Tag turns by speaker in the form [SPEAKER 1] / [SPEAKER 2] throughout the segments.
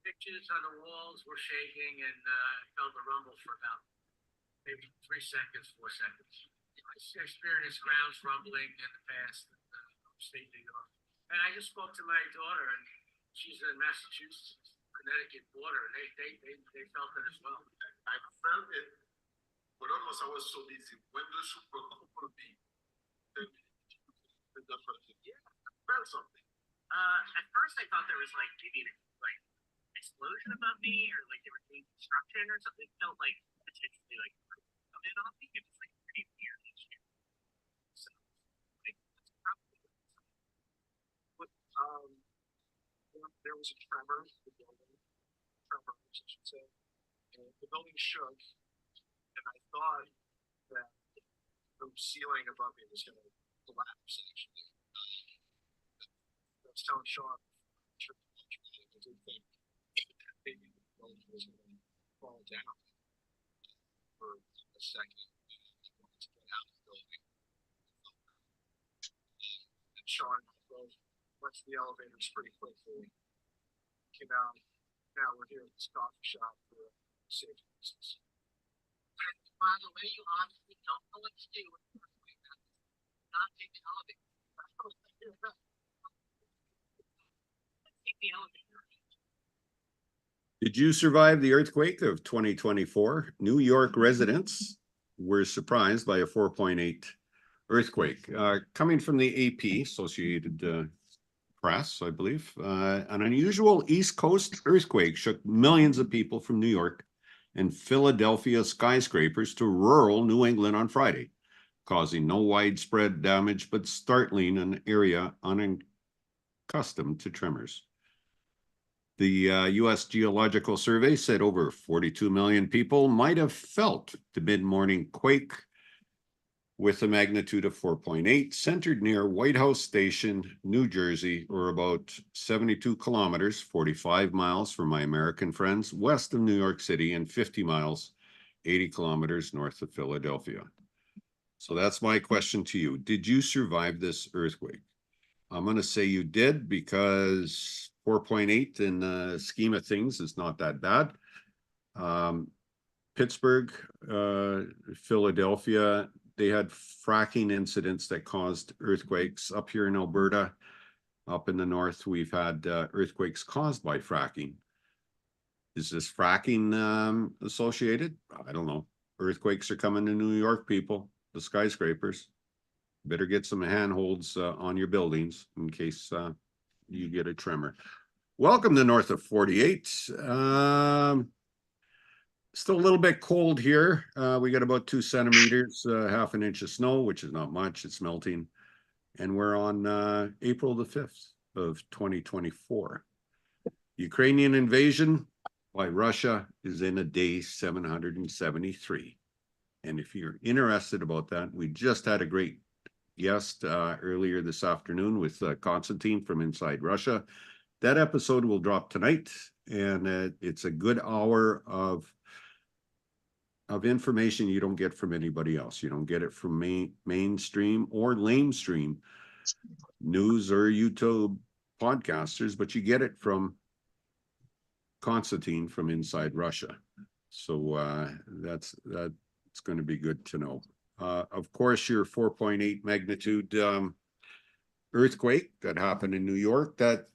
[SPEAKER 1] Pictures on the walls were shaking, and I felt a rumble for about maybe 3 seconds, 4 seconds. I experienced grounds rumbling in the past in upstate New York. And I just spoke to my daughter, and she's in Massachusetts, Connecticut border, and they felt it as well. I felt it, but almost I was so busy. When the super cool beat, yeah, I felt something. At first, I thought there was like maybe like explosion above me, or like they were doing construction or something. It felt like potentially like coming on me. It was like pretty weird this year. So like that's probably what there was a tremor, the building, tremors, I should say, and the building shook, and I thought that the ceiling above me was going to collapse. Actually, I was telling Sean, I did think maybe the building was going to fall down for a second. I wanted to get out of the building. And Sean went to the elevators pretty quickly. Came out. Now we're here at this coffee shop for safety reasons. And by the way, you obviously don't know what to do with the earthquake. Not take the elevator. Let's take the elevator.
[SPEAKER 2] Did you survive the earthquake of 2024? New York residents were surprised by a 4.8 earthquake. Coming from the AP, Associated Press, I believe. An unusual East Coast earthquake shook millions of people from New York and Philadelphia skyscrapers to rural New England on Friday, causing no widespread damage, but startling an area unaccustomed to tremors. The U.S. Geological Survey said over 42 million people might have felt the mid-morning quake with a magnitude of 4.8, centered near White House Station, New Jersey, or about 72 kilometers, 45 miles from my American friends, west of New York City, and 50 miles, 80 kilometers north of Philadelphia. So that's my question to you. Did you survive this earthquake? I'm going to say you did, because 4.8 in the scheme of things is not that bad. Pittsburgh, Philadelphia, they had fracking incidents that caused earthquakes. Up here in Alberta, up in the north, we've had earthquakes caused by fracking. Is this fracking associated? I don't know. Earthquakes are coming to New York, people, the skyscrapers. Better get some handholds on your buildings in case you get a tremor. Welcome to north of 48. Still a little bit cold here. We got about 2 centimeters, half an inch of snow, which is not much. It's melting. And we're on April the 5th of 2024. Ukrainian invasion by Russia is in a day 773. And if you're interested about that, we just had a great guest earlier this afternoon with Constantine from Inside Russia. That episode will drop tonight, and it's a good hour of information you don't get from anybody else. You don't get it from mainstream or lamestream news or YouTube podcasters, but you get it from Constantine from Inside Russia. So that's going to be good to know. Of course, your 4.8 magnitude earthquake that happened in New York, that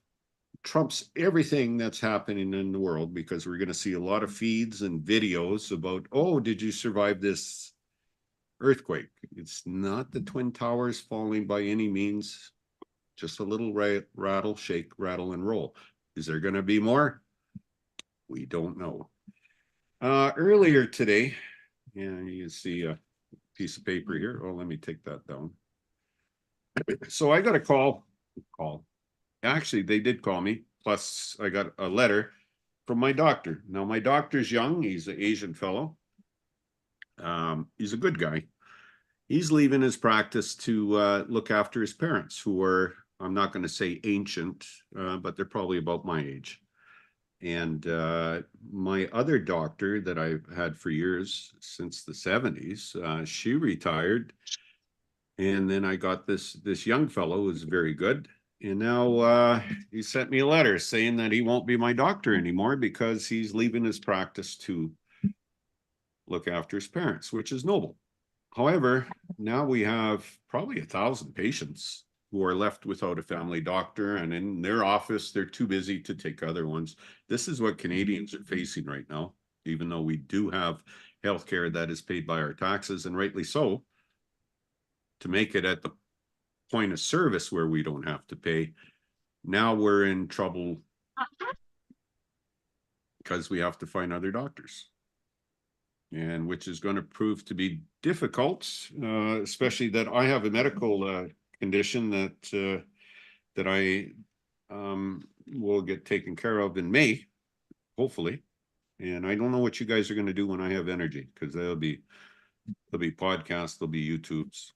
[SPEAKER 2] trumps everything that's happening in the world, because we're going to see a lot of feeds and videos about, oh, did you survive this earthquake? It's not the Twin Towers falling by any means, just a little rattle, shake, rattle, and roll. Is there going to be more? We don't know. Earlier today, yeah, you can see a piece of paper here. Oh, let me take that down. So I got a call. actually, they did call me. Plus, I got a letter from my doctor. Now, my doctor's young. He's an Asian fellow. He's a good guy. He's leaving his practice to look after his parents, who are, I'm not going to say ancient, but they're probably about my age. And my other doctor that I've had for years, since the 70s, she retired. And then I got this young fellow who's very good. And now he sent me a letter saying that he won't be my doctor anymore because he's leaving his practice to look after his parents, which is noble. However, now we have probably 1,000 patients who are left without a family doctor, and in their office, they're too busy to take other ones. This is what Canadians are facing right now, even though we do have healthcare that is paid by our taxes, and rightly so, to make it at the point of service where we don't have to pay. Now we're in trouble because we have to find other doctors, and which is going to prove to be difficult, especially that I have a medical condition that I will get taken care of in May, hopefully. And I don't know what you guys are going to do when I have energy, because there'll be podcasts, there'll be YouTubes.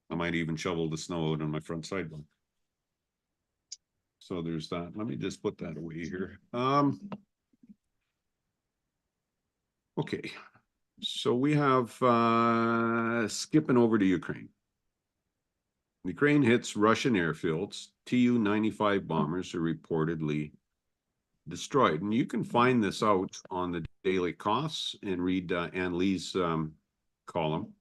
[SPEAKER 2] I might even shovel the snow out on my front sidewalk. So there's that. Let me just put that away here. Okay, so we have skipping over to Ukraine. Ukraine hits Russian airfields. Tu-95 bombers are reportedly destroyed. And you can find this out on the Daily Costs and read Ann Lee's column.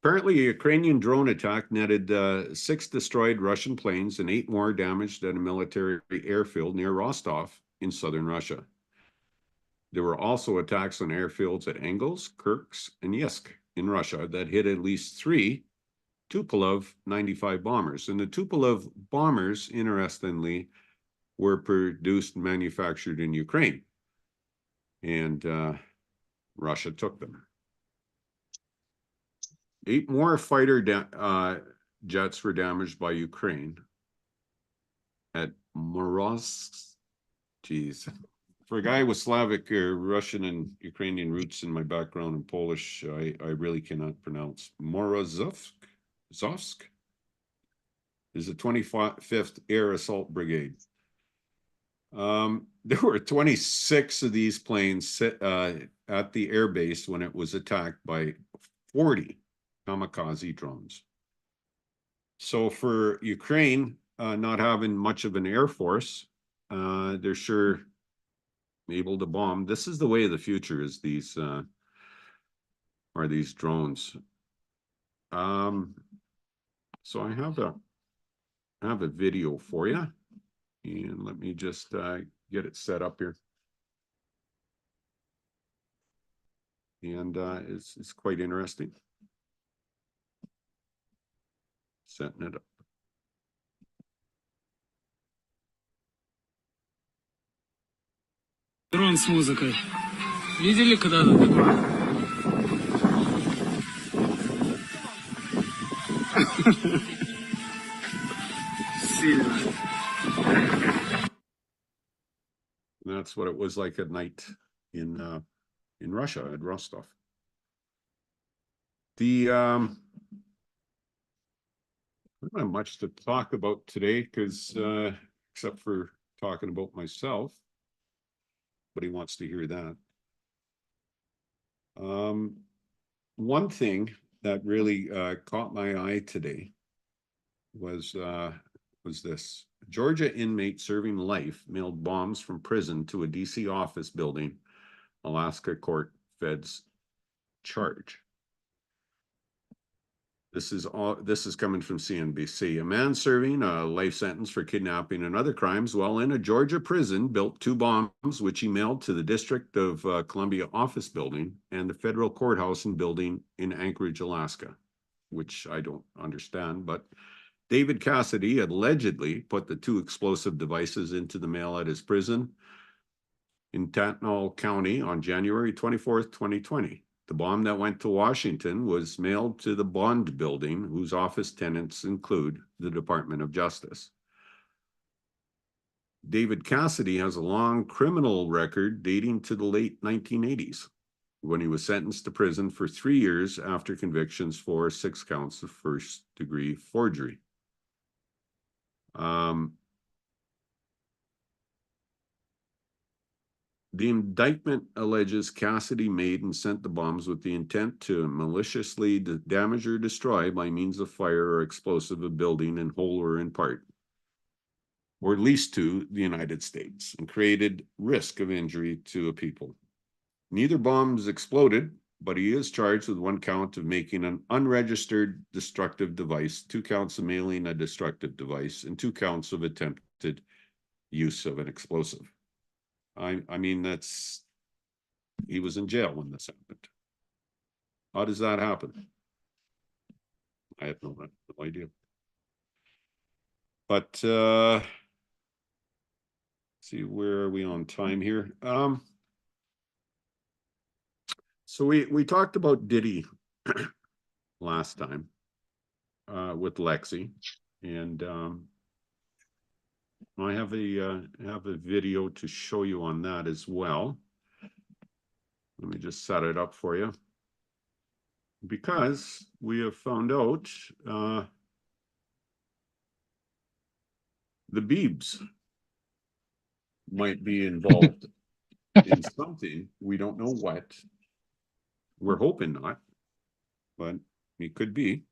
[SPEAKER 2] Apparently, a Ukrainian drone attack netted 6 destroyed Russian planes and 8 more damaged at a military airfield near Rostov in southern Russia. There were also attacks on airfields at Engels, Kirks, and Yeysk in Russia that hit at least 3 Tupolev 95 bombers. And the Tupolev bombers, interestingly, were produced and manufactured in Ukraine. And Russia took them. 8 more fighter jets were damaged by Ukraine at Moroz. Geez. For a guy with Slavic, Russian, and Ukrainian roots in my background in Polish, I really cannot pronounce. Morozovsk is the 25th Air Assault Brigade. There were 26 of these planes at the air base when it was attacked by 40 kamikaze drones. So for Ukraine, not having much of an air force, they're sure able to bomb. This is the way of the future, is these drones. So I have a video for you, and let me just get it set up here. And it's quite interesting. Setting it up.
[SPEAKER 3] Дрон с музыкой. Видели когда-то такое? Сильно.
[SPEAKER 2] That's what it was like at night in Russia, at Rostov. I don't have much to talk about today, because except for talking about myself. Nobody wants to hear that. One thing that really caught my eye today was this. Georgia inmate serving life mailed bombs from prison to a DC office building. Alaska court feds charge. This is coming from CNBC. A man serving a life sentence for kidnapping and other crimes while in a Georgia prison built 2 bombs, which he mailed to the District of Columbia office building and the federal courthouse and building in Anchorage, Alaska, which I don't understand. But David Cassidy allegedly put the 2 explosive devices into the mail at his prison in Tatnall County on January 24th, 2020. The bomb that went to Washington was mailed to the Bond Building, whose office tenants include the Department of Justice. David Cassidy has a long criminal record dating to the late 1980s, when he was sentenced to prison for 3 years after convictions for 6 counts of first-degree forgery. The indictment alleges Cassidy made and sent the bombs with the intent to maliciously damage or destroy by means of fire or explosive a building in whole or in part, or at least to the United States, and created risk of injury to a people. Neither bombs exploded, but he is charged with 1 count of making an unregistered destructive device, 2 counts of mailing a destructive device, and 2 counts of attempted use of an explosive. I mean, he was in jail when this happened. How does that happen? I have no idea. But see, where are we on time here? So we talked about Diddy last time with Lexi, and I have a video to show you on that as well. Let me just set it up for you, because we have found out the Biebs might be involved in something. We don't know what. We're hoping not, but it could be.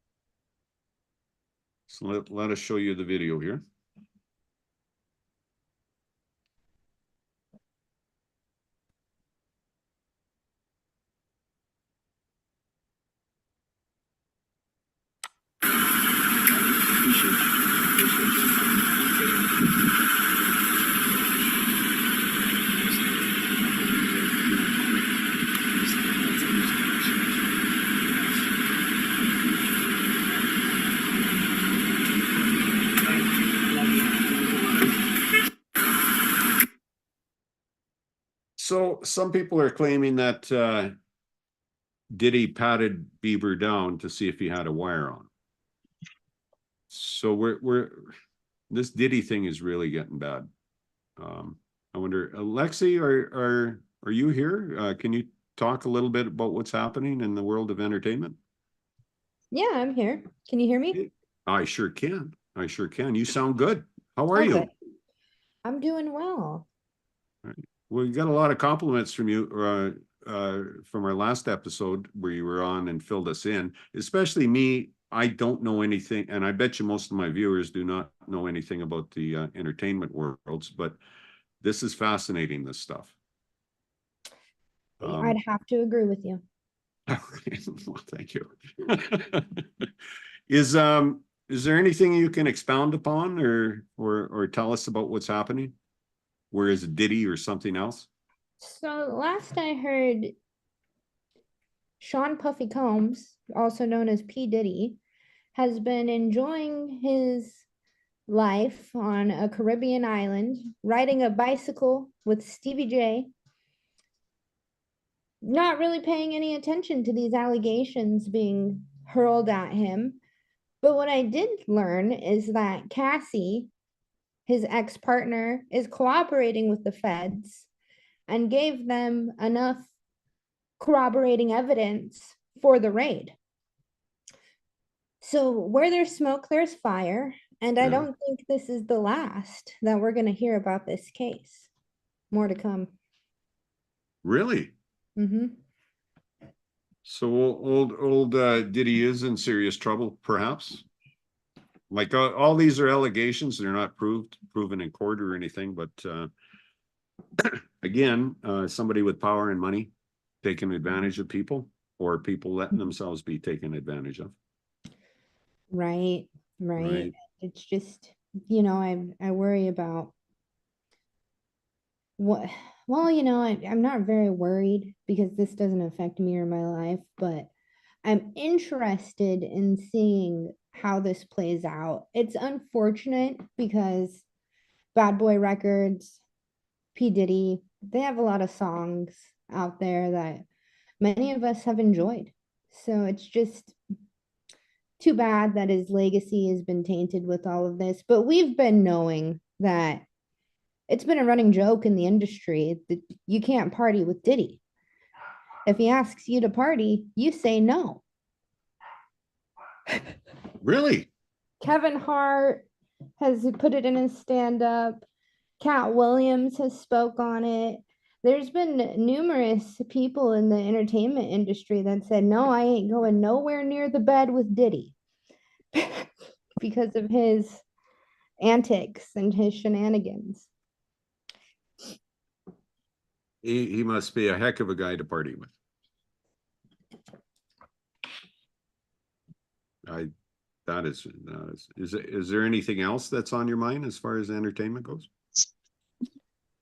[SPEAKER 2] So let us show you the video here. So some people are claiming that Diddy patted Bieber down to see if he had a wire on. So this Diddy thing is really getting bad. I wonder, Lexi, are you here? Can you talk a little bit about what's happening in the world of entertainment?
[SPEAKER 4] Yeah, I'm here. Can you hear me?
[SPEAKER 2] I sure can. I sure can. You sound good. How are you?
[SPEAKER 4] Good. I'm doing well.
[SPEAKER 2] Well, we got a lot of compliments from you from our last episode where you were on and filled us in, especially me. I don't know anything, and I bet you most of my viewers do not know anything about the entertainment worlds, but this is fascinating, this stuff.
[SPEAKER 4] I'd have to agree with you.
[SPEAKER 2] Well, thank you. Is there anything you can expound upon or tell us about what's happening? Where is Diddy or something else?
[SPEAKER 4] So last I heard, Sean Puffy Combs, also known as P. Diddy, has been enjoying his life on a Caribbean island, riding a bicycle with Stevie J, not really paying any attention to these allegations being hurled at him. But what I did learn is that Cassie, his ex-partner, is cooperating with the feds and gave them enough corroborating evidence for the raid. So where there's smoke, there's fire. And I don't think this is the last that we're going to hear about this case. More to come.
[SPEAKER 2] Really?
[SPEAKER 4] Mm-hmm.
[SPEAKER 2] So old Diddy is in serious trouble, perhaps? Like all these are allegations. They're not proven in court or anything, but again, somebody with power and money taking advantage of people, or people letting themselves be taken advantage of.
[SPEAKER 4] Right. It's just, I worry about what, well, I'm not very worried because this doesn't affect me or my life, but I'm interested in seeing how this plays out. It's unfortunate because Bad Boy Records, P. Diddy, they have a lot of songs out there that many of us have enjoyed. So it's just too bad that his legacy has been tainted with all of this. But we've been knowing that it's been a running joke in the industry that you can't party with Diddy. If he asks you to party, you say no.
[SPEAKER 2] Really?
[SPEAKER 4] Kevin Hart has put it in his stand-up. Cat Williams has spoke on it. There's been numerous people in the entertainment industry that said, no, I ain't going nowhere near the bed with Diddy because of his antics and his shenanigans.
[SPEAKER 2] He must be a heck of a guy to party with. Is there anything else that's on your mind as far as entertainment goes?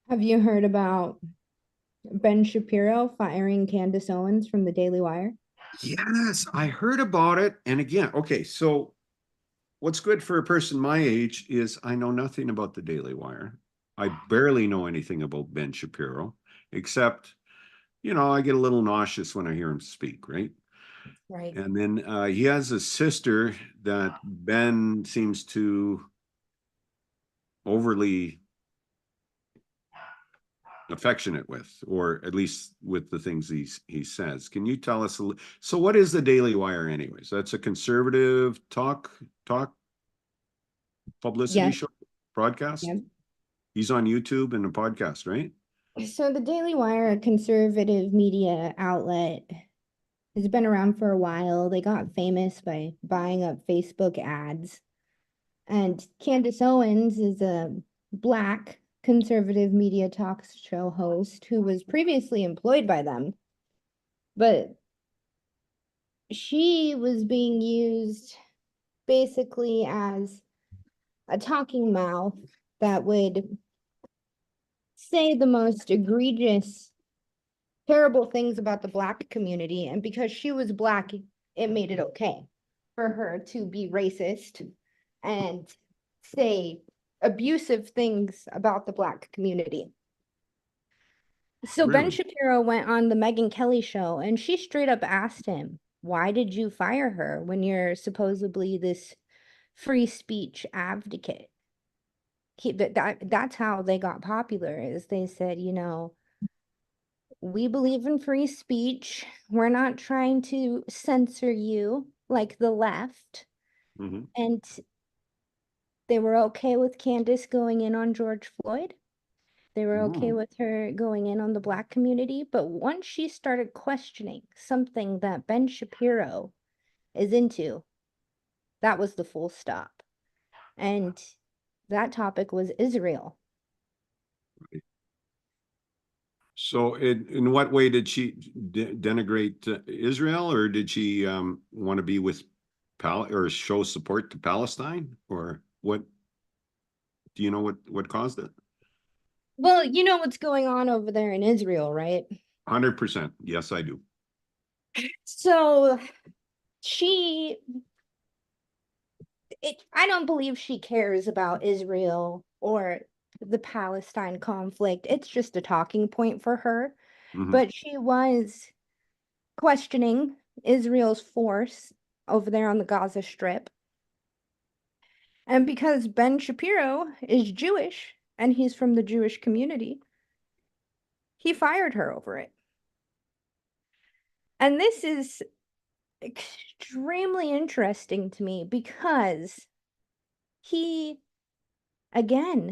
[SPEAKER 4] Have you heard about Ben Shapiro firing Candace Owens from the Daily Wire?
[SPEAKER 2] Yes, I heard about it. And again, okay, so what's good for a person my age is I know nothing about the Daily Wire. I barely know anything about Ben Shapiro, except, I get a little nauseous when I hear him speak, right?
[SPEAKER 4] Right.
[SPEAKER 2] And then he has a sister that Ben seems to overly affectionate with, or at least with the things he says. Can you tell us so what is the Daily Wire anyways? That's a conservative talk publicity show broadcast?
[SPEAKER 4] Yep.
[SPEAKER 2] He's on YouTube and a podcast, right?
[SPEAKER 4] So the Daily Wire, a conservative media outlet, has been around for a while. They got famous by buying up Facebook ads. And Candace Owens is a Black conservative media talk show host who was previously employed by them. But she was being used basically as a talking mouth that would say the most egregious, terrible things about the Black community. And because she was Black, it made it okay for her to be racist and say abusive things about the Black community. So Ben
[SPEAKER 2] Really?
[SPEAKER 4] Shapiro went on the Megyn Kelly show and she straight up asked him, why did you fire her when you're supposedly this free speech advocate? That's how they got popular, is they said, we believe in free speech. We're not trying to censor you like the left.
[SPEAKER 2] Mm-hmm.
[SPEAKER 4] And they were okay with Candace going in on George Floyd. They were okay with her going in on the Black community. But once she started questioning something that Ben Shapiro is into, that was the full stop. And that topic was Israel.
[SPEAKER 2] So in what way did she denigrate Israel, or did she want to be with or show support to Palestine, or what? Do you know what caused it?
[SPEAKER 4] Well, you know what's going on over there in Israel, right?
[SPEAKER 2] 100%. Yes, I do.
[SPEAKER 4] So I don't believe she cares about Israel or the Palestine conflict. It's just a talking point for her.
[SPEAKER 2] Mm-hmm.
[SPEAKER 4] But she was questioning Israel's force over there on the Gaza Strip. And because Ben Shapiro is Jewish and he's from the Jewish community, he fired her over it. And this is extremely interesting to me because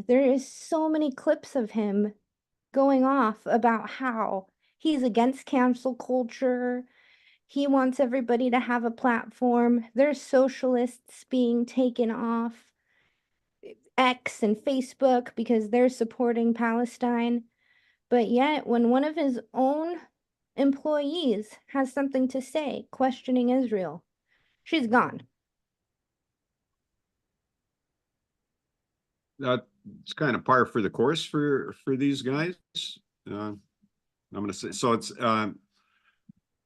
[SPEAKER 4] there is so many clips of him going off about how he's against cancel culture. He wants everybody to have a platform. There's socialists being taken off X and Facebook because they're supporting Palestine. But yet, when one of his own employees has something to say questioning Israel, she's gone.
[SPEAKER 2] That's kind of par for the course for these guys. I'm going to say so. It's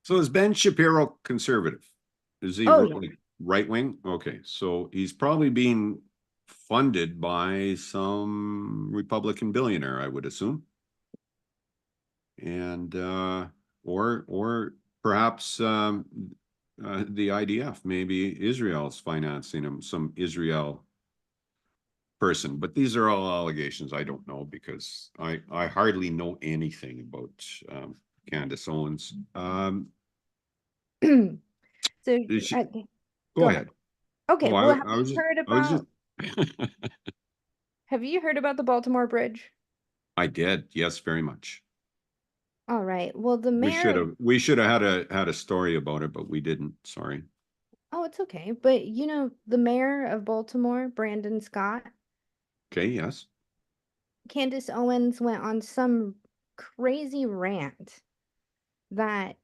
[SPEAKER 2] so is Ben Shapiro conservative? Is he right wing? Okay, so he's probably being funded by some Republican billionaire, I would assume, and or Perhaps the IDF, maybe Israel's financing him, some Israel person. But these are all allegations. I don't know because I hardly know anything about Candace Owens.
[SPEAKER 4] So,
[SPEAKER 2] Is she-
[SPEAKER 4] go
[SPEAKER 2] Go
[SPEAKER 4] ahead.
[SPEAKER 2] ahead.
[SPEAKER 4] Okay,
[SPEAKER 2] Oh,
[SPEAKER 4] well, have
[SPEAKER 2] I was
[SPEAKER 4] you
[SPEAKER 2] just,
[SPEAKER 4] heard
[SPEAKER 2] I was
[SPEAKER 4] about
[SPEAKER 2] just,
[SPEAKER 4] have you heard about the Baltimore Bridge?
[SPEAKER 2] I did. Yes, very much.
[SPEAKER 4] All right. Well, the
[SPEAKER 2] We
[SPEAKER 4] mayor
[SPEAKER 2] should have had a story about it, but we didn't. Sorry.
[SPEAKER 4] Oh, it's okay. But you know, the mayor of Baltimore, Brandon Scott,
[SPEAKER 2] Okay, yes.
[SPEAKER 4] Candace Owens went on some crazy rant that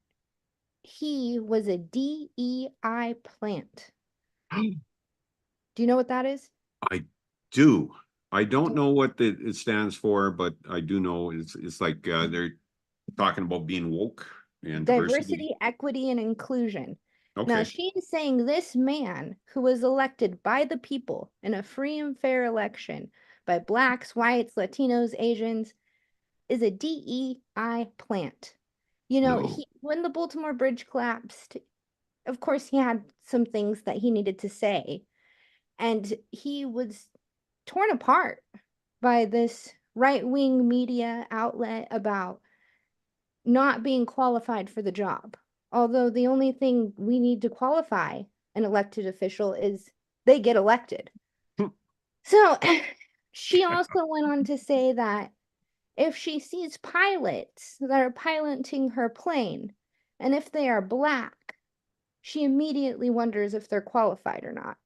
[SPEAKER 4] he was a DEI plant. Do you know what that is?
[SPEAKER 2] I do. I don't know what it stands for, but I do know it's like they're talking about being woke and diversity.
[SPEAKER 4] Diversity, equity, and inclusion. Now,
[SPEAKER 2] Okay.
[SPEAKER 4] she's saying this man who was elected by the people in a free and fair election by blacks, whites, Latinos, Asians is a DEI plant. You know,
[SPEAKER 2] No.
[SPEAKER 4] when the Baltimore Bridge collapsed, of course, he had some things that he needed to say, and he was torn apart by this right-wing media outlet about not being qualified for the job. Although the only thing we need to qualify an elected official is they get elected. So she also went on to say that if she sees pilots that are piloting her plane, and if they are black, she immediately wonders if they're qualified or not,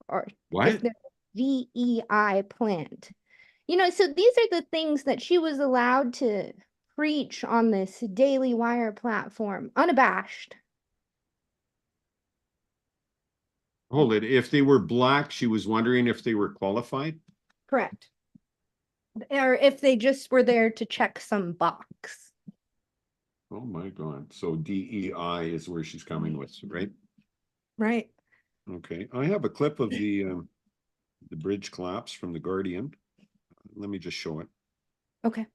[SPEAKER 4] or if
[SPEAKER 2] What?
[SPEAKER 4] they're DEI plant. You know, so these are the things that she was allowed to preach on this Daily Wire platform, unabashed.
[SPEAKER 2] Hold it. If they were black, she was wondering if they were qualified.
[SPEAKER 4] Correct. Or if they just were there to check some box.
[SPEAKER 2] Oh my God. So DEI is where she's coming with, right?
[SPEAKER 4] Right.
[SPEAKER 2] Okay. I have a clip of the bridge collapse from the Guardian. Let me just show it.
[SPEAKER 4] Okay.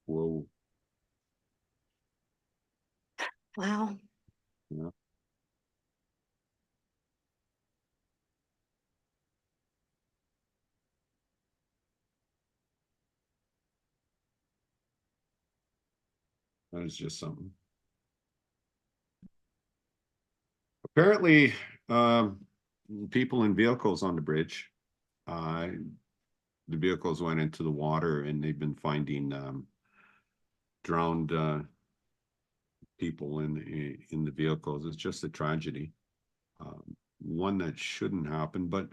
[SPEAKER 2] Whoa.
[SPEAKER 4] Wow.
[SPEAKER 2] Yeah. That is just something. Apparently, people in vehicles on the bridge, the vehicles went into the water and they've been finding drowned people in the vehicles. It's just a tragedy. One that shouldn't happen, but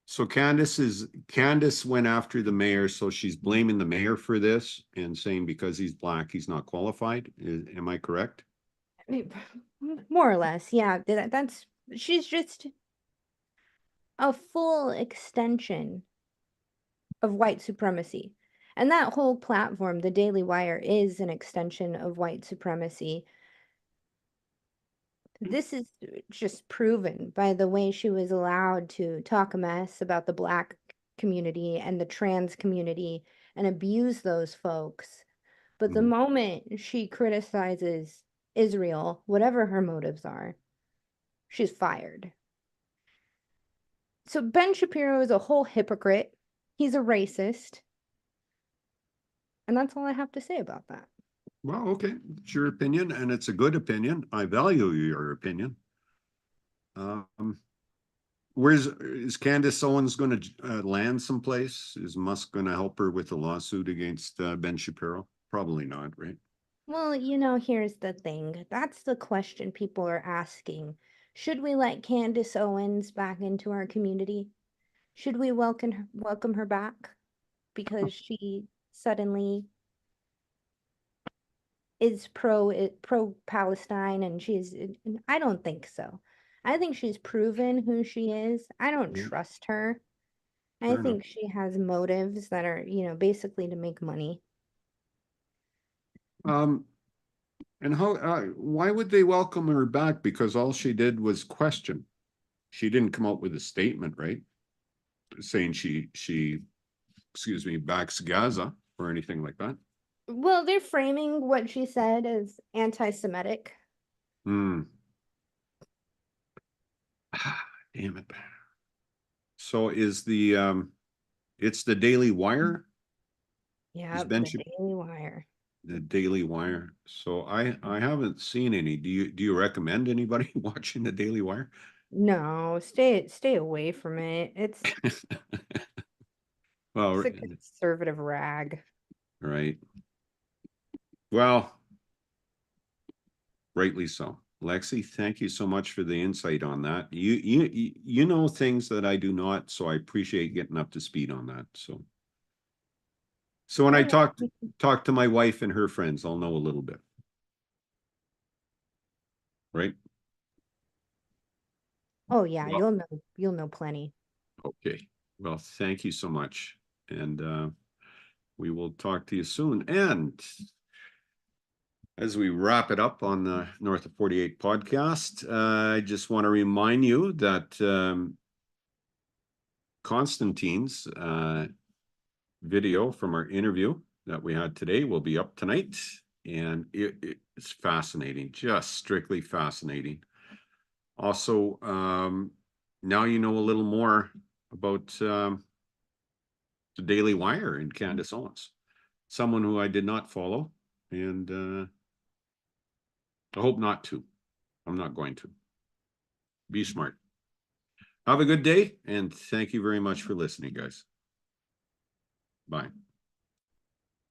[SPEAKER 2] so Candace went after the mayor, so she's blaming the mayor for this and saying because he's black, he's not qualified. Am I correct?
[SPEAKER 4] More or less, yeah. That's she's just a full extension of white supremacy. And that whole platform, the Daily Wire, is an extension of white supremacy. This is just proven by the way she was allowed to talk a mess about the black community and the trans community and abuse those folks. But the
[SPEAKER 2] Mhm.
[SPEAKER 4] moment she criticizes Israel, whatever her motives are, she's fired. So Ben Shapiro is a whole hypocrite. He's a racist. And that's all I have to say about that.
[SPEAKER 2] Well, okay, it's your opinion, and it's a good opinion. I value your opinion. Um, is Candace Owens going to land someplace? Is Musk going to help her with a lawsuit against Ben Shapiro? Probably not, right?
[SPEAKER 4] Well, you know, here's the thing. That's the question people are asking. Should we let Candace Owens back into our community? Should we welcome her back because she suddenly is pro Palestine and I don't think so. I think she's proven who she is. I don't
[SPEAKER 2] Yeah,
[SPEAKER 4] trust her. I
[SPEAKER 2] fair enough.
[SPEAKER 4] think she has motives that are, basically to make money.
[SPEAKER 2] Um, And how, why would they welcome her back? Because all she did was question. She didn't come out with a statement, right? Saying she, excuse me, backs Gaza or anything like that.
[SPEAKER 4] Well, they're framing what she said as anti-Semitic.
[SPEAKER 2] Hmm. Damn it. So is the, it's the Daily Wire?
[SPEAKER 4] Yeah,
[SPEAKER 2] Ben
[SPEAKER 4] the Daily Wire.
[SPEAKER 2] The Daily Wire. So I haven't seen any. Do you recommend anybody watching the Daily Wire?
[SPEAKER 4] No, stay away from it.
[SPEAKER 2] Well,
[SPEAKER 4] It's a conservative rag.
[SPEAKER 2] right. Well, rightly so. Lexi, thank you so much for the insight on that. You know things that I do not, so I appreciate getting up to speed on that. So when I talk to my wife and her friends, I'll know a little bit. Right?
[SPEAKER 4] Oh yeah,
[SPEAKER 2] Well,
[SPEAKER 4] you'll know plenty.
[SPEAKER 2] okay. Well, thank you so much. And we will talk to you soon. And as we wrap it up on the North of 48 podcast, I just want to remind you that Constantine's video from our interview that we had today will be up tonight. And it's fascinating, just strictly fascinating. Also, now you know a little more about the Daily Wire and Candace Owens, someone who I did not follow, and I hope not to. I'm not going to. Be smart. Have a good day, and thank you very much for listening, guys. Bye.